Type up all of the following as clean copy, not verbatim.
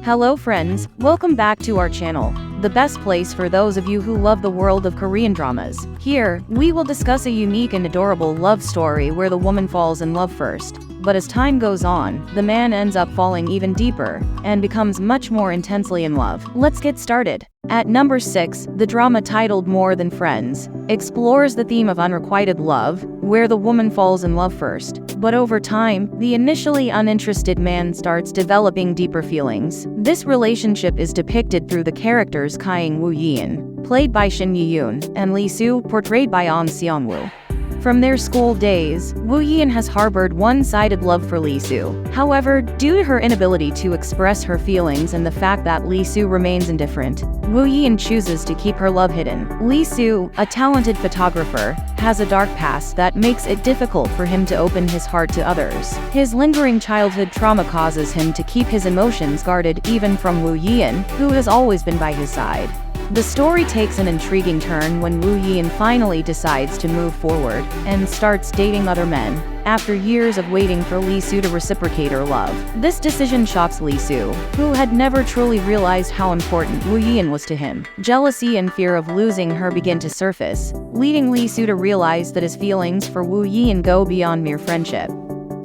Hello friends, welcome back to our channel, the best place for those of you who love the world of Korean dramas. Here, we will discuss a unique and adorable love story where the woman falls in love first. But as time goes on, the man ends up falling even deeper, and becomes much more intensely in love. Let's get started. At number 6, the drama titled More Than Friends explores the theme of unrequited love, where the woman falls in love first. But over time, the initially uninterested man starts developing deeper feelings. This relationship is depicted through the characters Kyung Woo Yeon, played by Shin Ye-yoon, and Lee Soo, portrayed by Ahn Seong-woo. From their school days, Woo Yeon has harbored one-sided love for Lee Soo. However, due to her inability to express her feelings and the fact that Lee Soo remains indifferent, Woo Yeon chooses to keep her love hidden. Lee Soo, a talented photographer, has a dark past that makes it difficult for him to open his heart to others. His lingering childhood trauma causes him to keep his emotions guarded even from Woo Yeon, who has always been by his side. The story takes an intriguing turn when Woo Yeon finally decides to move forward and starts dating other men, after years of waiting for Lee Soo to reciprocate her love. This decision shocks Lee Soo, who had never truly realized how important Woo Yeon was to him. Jealousy and fear of losing her begin to surface, leading Lee Soo to realize that his feelings for Woo Yeon go beyond mere friendship.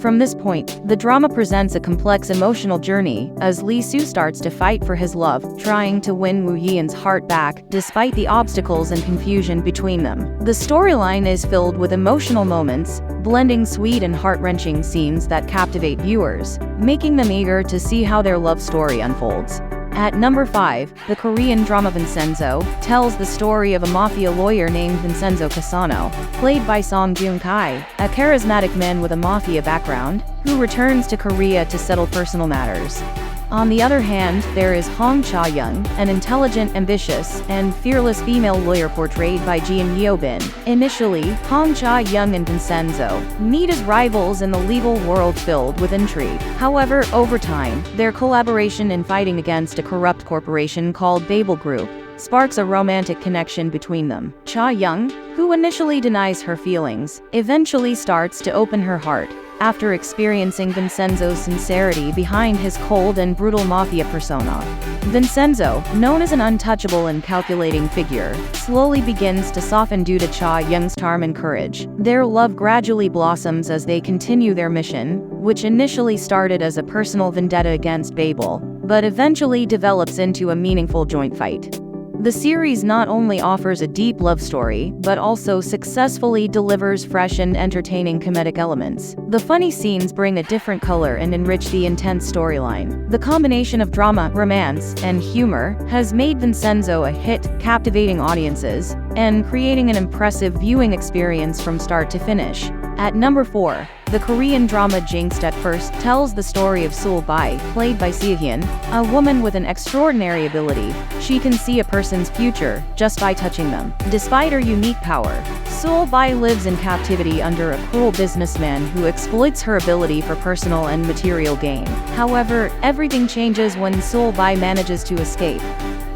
From this point, the drama presents a complex emotional journey as Lee Soo starts to fight for his love, trying to win Woo Yeon's heart back despite the obstacles and confusion between them. The storyline is filled with emotional moments, blending sweet and heart-wrenching scenes that captivate viewers, making them eager to see how their love story unfolds. At number 5, the Korean drama Vincenzo tells the story of a mafia lawyer named Vincenzo Casano, played by Song Joong-ki, a charismatic man with a mafia background, who returns to Korea to settle personal matters. On the other hand, there is Hong Cha-young, an intelligent, ambitious, and fearless female lawyer portrayed by Jeon Yeo-bin. Initially, Hong Cha-young and Vincenzo meet as rivals in the legal world filled with intrigue. However, over time, their collaboration in fighting against a corrupt corporation called Babel Group sparks a romantic connection between them. Cha-young, who initially denies her feelings, eventually starts to open her heart, after experiencing Vincenzo's sincerity behind his cold and brutal mafia persona. Vincenzo, known as an untouchable and calculating figure, slowly begins to soften due to Cha-young's charm and courage. Their love gradually blossoms as they continue their mission, which initially started as a personal vendetta against Babel, but eventually develops into a meaningful joint fight. The series not only offers a deep love story, but also successfully delivers fresh and entertaining comedic elements. The funny scenes bring a different color and enrich the intense storyline. The combination of drama, romance, and humor has made Vincenzo a hit, captivating audiences, and creating an impressive viewing experience from start to finish. At number 4, the Korean drama Jinxed at First tells the story of Seol-bi, played by Seo-hyun, a woman with an extraordinary ability. She can see a person's future just by touching them. Despite her unique power, Seol-bi lives in captivity under a cruel businessman who exploits her ability for personal and material gain. However, everything changes when Seol-bi manages to escape.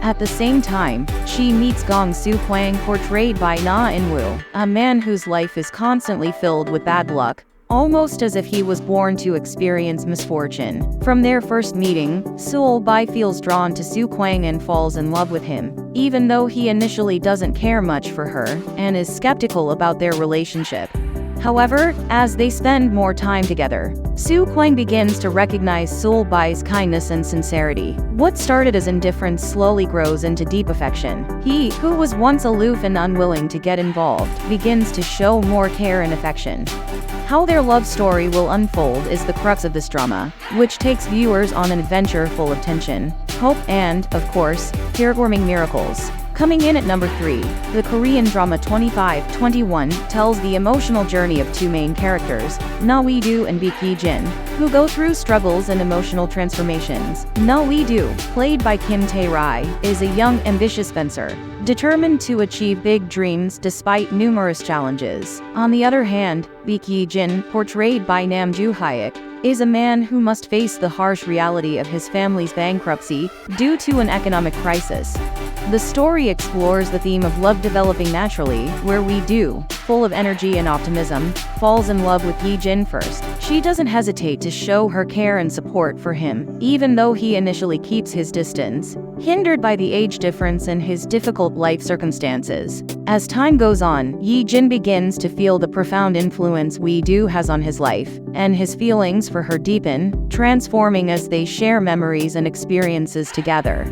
At the same time, she meets Gong Soo-kwang, portrayed by Na In-woo, a man whose life is constantly filled with bad luck, almost as if he was born to experience misfortune. From their first meeting, Seol-bi feels drawn to Soo-kwang and falls in love with him, even though he initially doesn't care much for her, and is skeptical about their relationship. However, as they spend more time together, Soo-kwang begins to recognize Seol-bi's kindness and sincerity. What started as indifference slowly grows into deep affection. He, who was once aloof and unwilling to get involved, begins to show more care and affection. How their love story will unfold is the crux of this drama, which takes viewers on an adventure full of tension, hope, and, of course, heartwarming miracles. Coming in at number 3, the Korean drama 25/21 tells the emotional journey of two main characters, Na Wi-do and Baek Hee-jin, who go through struggles and emotional transformations. Na Wi-do, played by Kim Tae-ri, is a young, ambitious fencer, determined to achieve big dreams despite numerous challenges. On the other hand, Baek Hee-jin, portrayed by Nam Joo-hyuk, is a man who must face the harsh reality of his family's bankruptcy due to an economic crisis. The story explores the theme of love developing naturally, where we do full of energy and optimism, falls in love with Yi Jin first. She doesn't hesitate to show her care and support for him, even though he initially keeps his distance, hindered by the age difference and his difficult life circumstances. As time goes on, Yi Jin begins to feel the profound influence Wei Du has on his life, and his feelings for her deepen, transforming as they share memories and experiences together.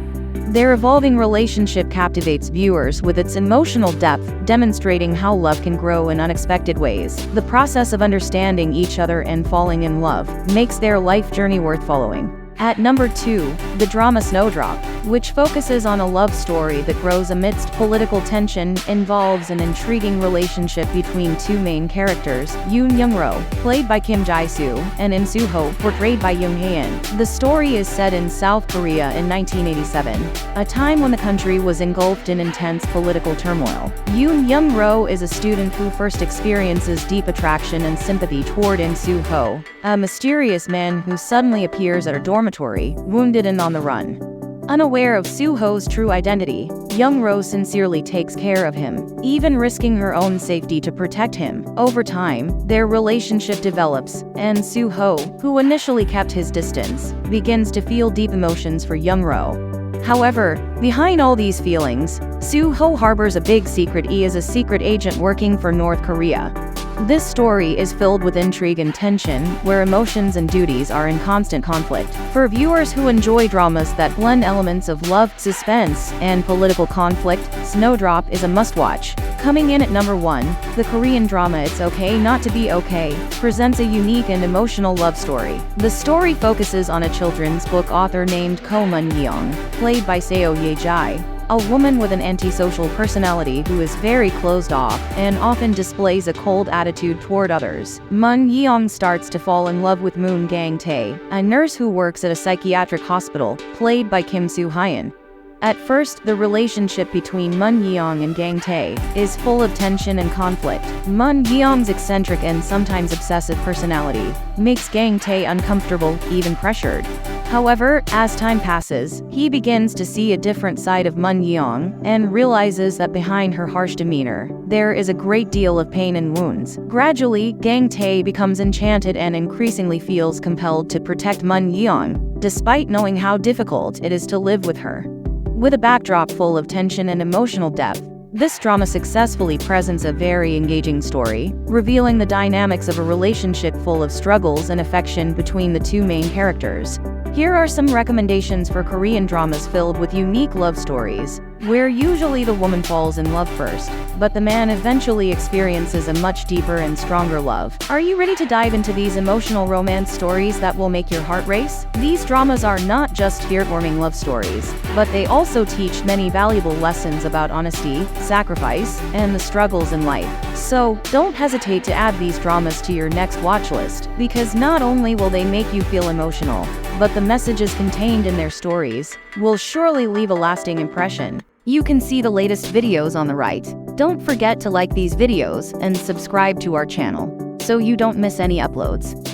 Their evolving relationship captivates viewers with its emotional depth, demonstrating how love can grow in unexpected ways. The process of understanding each other and falling in love makes their life journey worth following. At number 2, the drama Snowdrop, which focuses on a love story that grows amidst political tension, involves an intriguing relationship between two main characters, Yoon Young-ro, played by Kim Jae-soo, and In Soo-ho, portrayed by Yoon Hae-in. The story is set in South Korea in 1987, a time when the country was engulfed in intense political turmoil. Yoon Young-ro is a student who first experiences deep attraction and sympathy toward In Soo-ho, a mysterious man who suddenly appears at her dormitory, wounded and on the run. Unaware of Soo-ho's true identity, Young-ro sincerely takes care of him, even risking her own safety to protect him. Over time, their relationship develops, and Soo-ho, who initially kept his distance, begins to feel deep emotions for Young-ro. However, behind all these feelings, Soo-ho harbors a big secret. He is a secret agent working for North Korea. This story is filled with intrigue and tension, where emotions and duties are in constant conflict. For viewers who enjoy dramas that blend elements of love, suspense, and political conflict, Snowdrop is a must-watch. Coming in at number 1, the Korean drama It's Okay Not to Be Okay presents a unique and emotional love story. The story focuses on a children's book author named Ko Mun-yeong, played by Seo Ye-jae, a woman with an antisocial personality who is very closed off and often displays a cold attitude toward others. Mun-yeong starts to fall in love with Moon Gang-tae, a nurse who works at a psychiatric hospital, played by Kim Soo-hyun. At first, the relationship between Mun-yeong and Gang-tae is full of tension and conflict. Mun-yeong's eccentric and sometimes obsessive personality makes Gang-tae uncomfortable, even pressured. However, as time passes, he begins to see a different side of Mun-yeong and realizes that behind her harsh demeanor, there is a great deal of pain and wounds. Gradually, Gang-tae becomes enchanted and increasingly feels compelled to protect Mun-yeong, despite knowing how difficult it is to live with her. With a backdrop full of tension and emotional depth, this drama successfully presents a very engaging story, revealing the dynamics of a relationship full of struggles and affection between the two main characters. Here are some recommendations for Korean dramas filled with unique love stories, where usually the woman falls in love first, but the man eventually experiences a much deeper and stronger love. Are you ready to dive into these emotional romance stories that will make your heart race? These dramas are not just heartwarming love stories, but they also teach many valuable lessons about honesty, sacrifice, and the struggles in life. So, don't hesitate to add these dramas to your next watch list, because not only will they make you feel emotional, but the messages contained in their stories will surely leave a lasting impression. You can see the latest videos on the right. Don't forget to like these videos and subscribe to our channel, so you don't miss any uploads.